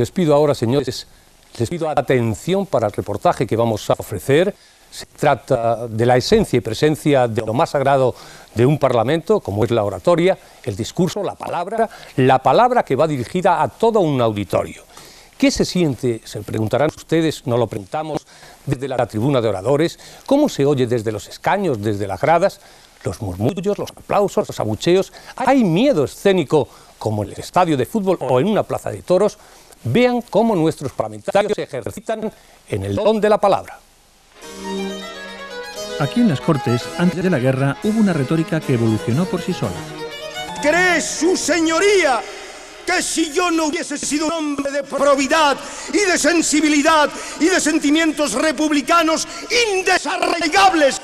Les pido ahora, señores, les pido atención para el reportaje que vamos a ofrecer. Se trata de la esencia y presencia de lo más sagrado de un parlamento, como es la oratoria, el discurso, la palabra que va dirigida a todo un auditorio. ¿Qué se siente? Se preguntarán ustedes, nos lo preguntamos desde la tribuna de oradores. ¿Cómo se oye desde los escaños, desde las gradas? Los murmullos, los aplausos, los abucheos. ¿Hay miedo escénico como en el estadio de fútbol o en una plaza de toros? Vean cómo nuestros parlamentarios se ejercitan en el don de la palabra. Aquí en las Cortes, antes de la guerra, hubo una retórica que evolucionó por sí sola. ¿Cree su señoría que si yo no hubiese sido un hombre de probidad y de sensibilidad y de sentimientos republicanos indesarraigables?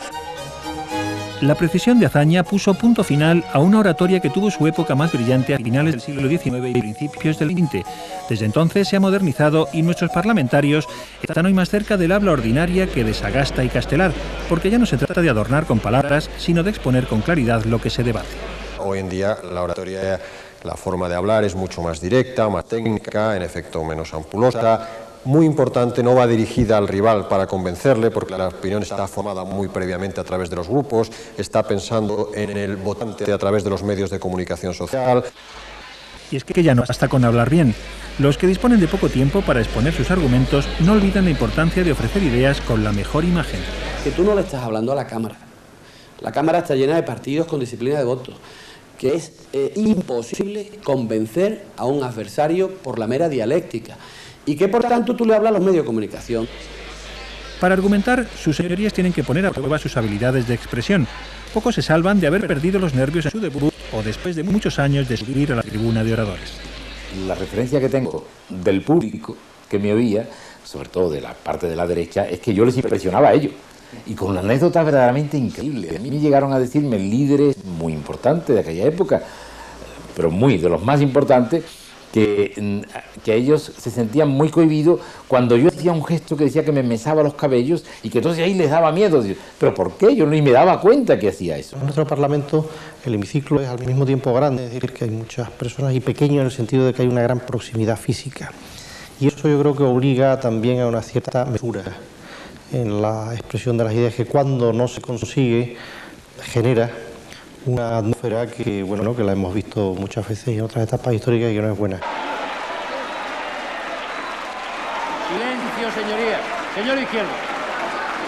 La precisión de Azaña puso punto final a una oratoria que tuvo su época más brillante a finales del siglo XIX y principios del XX. Desde entonces se ha modernizado y nuestros parlamentarios están hoy más cerca del habla ordinaria que de Sagasta y Castelar, porque ya no se trata de adornar con palabras, sino de exponer con claridad lo que se debate. Hoy en día la oratoria, la forma de hablar es mucho más directa, más técnica, en efecto menos ampulosa. Muy importante, no va dirigida al rival para convencerle, porque la opinión está formada muy previamente a través de los grupos, está pensando en el votante a través de los medios de comunicación social. Y es que ya no basta con hablar bien. Los que disponen de poco tiempo para exponer sus argumentos no olvidan la importancia de ofrecer ideas con la mejor imagen. Que tú no le estás hablando a la Cámara. La Cámara está llena de partidos con disciplina de voto, que es imposible convencer a un adversario por la mera dialéctica. Y que por tanto tú le hablas a los medios de comunicación. Para argumentar, sus señorías tienen que poner a prueba sus habilidades de expresión. Pocos se salvan de haber perdido los nervios en su debut o después de muchos años de subir a la tribuna de oradores. La referencia que tengo del público que me oía, sobre todo de la parte de la derecha, es que yo les impresionaba a ellos. Y con una anécdota verdaderamente increíble. A mí me llegaron a decirme líderes muy importantes de aquella época, pero de los más importantes, que ellos se sentían muy cohibidos cuando yo hacía un gesto que decía que me mesaba los cabellos y que entonces ahí les daba miedo. ¿Pero por qué? Yo ni me daba cuenta que hacía eso. En nuestro Parlamento el hemiciclo es al mismo tiempo grande, es decir, que hay muchas personas, y pequeño en el sentido de que hay una gran proximidad física. Y eso yo creo que obliga también a una cierta mesura en la expresión de las ideas, que cuando no se consigue genera una atmósfera que, bueno, que la hemos visto muchas veces en otras etapas históricas y que no es buena. Silencio, señoría. Señor Izquierdo,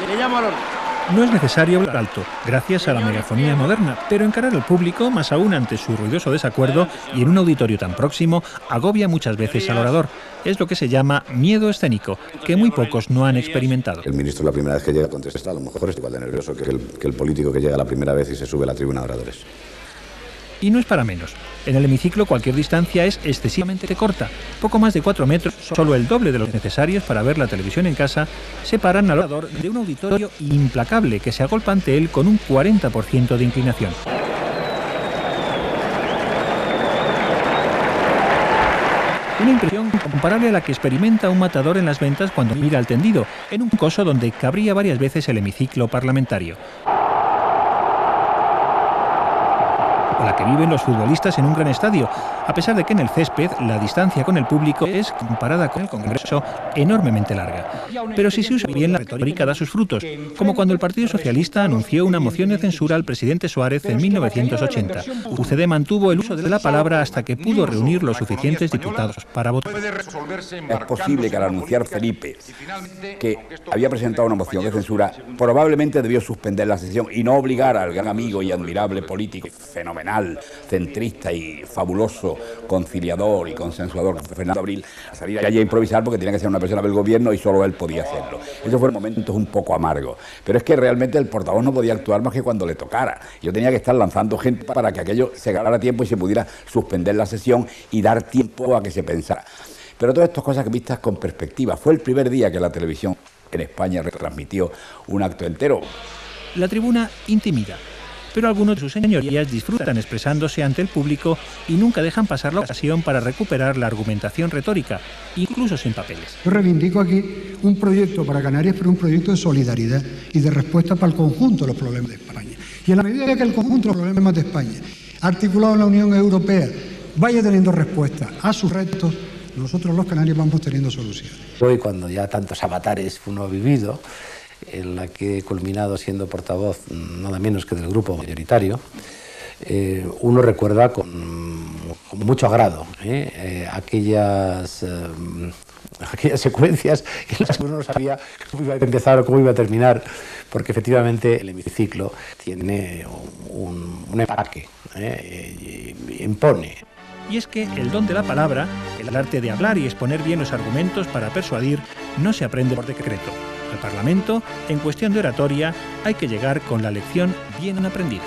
le llamo al orden. No es necesario hablar alto, gracias a la megafonía moderna, pero encarar al público, más aún ante su ruidoso desacuerdo y en un auditorio tan próximo, agobia muchas veces al orador. Es lo que se llama miedo escénico, que muy pocos no han experimentado. El ministro la primera vez que llega a contestar, a lo mejor es igual de nervioso que el político que llega la primera vez y se sube a la tribuna de oradores. Y no es para menos. En el hemiciclo cualquier distancia es excesivamente corta. Poco más de 4 metros, solo el doble de los necesarios para ver la televisión en casa, separan al orador de un auditorio implacable que se agolpa ante él con un 40% de inclinación. Una impresión comparable a la que experimenta un matador en las ventas cuando mira al tendido, en un coso donde cabría varias veces el hemiciclo parlamentario. O la que viven los futbolistas en un gran estadio, a pesar de que en el césped la distancia con el público es, comparada con el Congreso, enormemente larga. Pero si se usa bien, la retórica da sus frutos, como cuando el Partido Socialista anunció una moción de censura al presidente Suárez en 1980. UCD mantuvo el uso de la palabra hasta que pudo reunir los suficientes diputados para votar. Es posible que al anunciar Felipe que había presentado una moción de censura, probablemente debió suspender la sesión y no obligar al gran amigo y admirable político fenomenal, centrista y fabuloso conciliador y consensuador Fernando Abril a salir allí a improvisar, porque tenía que ser una persona del gobierno y solo él podía hacerlo. Esos fueron momentos un poco amargos, pero es que realmente el portavoz no podía actuar más que cuando le tocara. Yo tenía que estar lanzando gente para que aquello se ganara tiempo y se pudiera suspender la sesión y dar tiempo a que se pensara. Pero todas estas cosas que vistas con perspectiva. Fue el primer día que la televisión en España retransmitió un acto entero. La tribuna intimida, pero algunos de sus señorías disfrutan expresándose ante el público y nunca dejan pasar la ocasión para recuperar la argumentación retórica, incluso sin papeles. Yo reivindico aquí un proyecto para Canarias, pero un proyecto de solidaridad y de respuesta para el conjunto de los problemas de España. Y en la medida que el conjunto de los problemas de España, articulado en la Unión Europea, vaya teniendo respuesta a sus retos, nosotros los canarios vamos teniendo soluciones. Hoy, cuando ya tantos avatares uno ha vivido, en la que he culminado siendo portavoz nada menos que del grupo mayoritario, uno recuerda con mucho agrado aquellas secuencias en las que uno no sabía cómo iba a empezar o cómo iba a terminar, porque efectivamente el hemiciclo tiene un empaque, impone. Y es que el don de la palabra, el arte de hablar y exponer bien los argumentos para persuadir, no se aprende por decreto. Al Parlamento, en cuestión de oratoria, hay que llegar con la lección bien aprendida.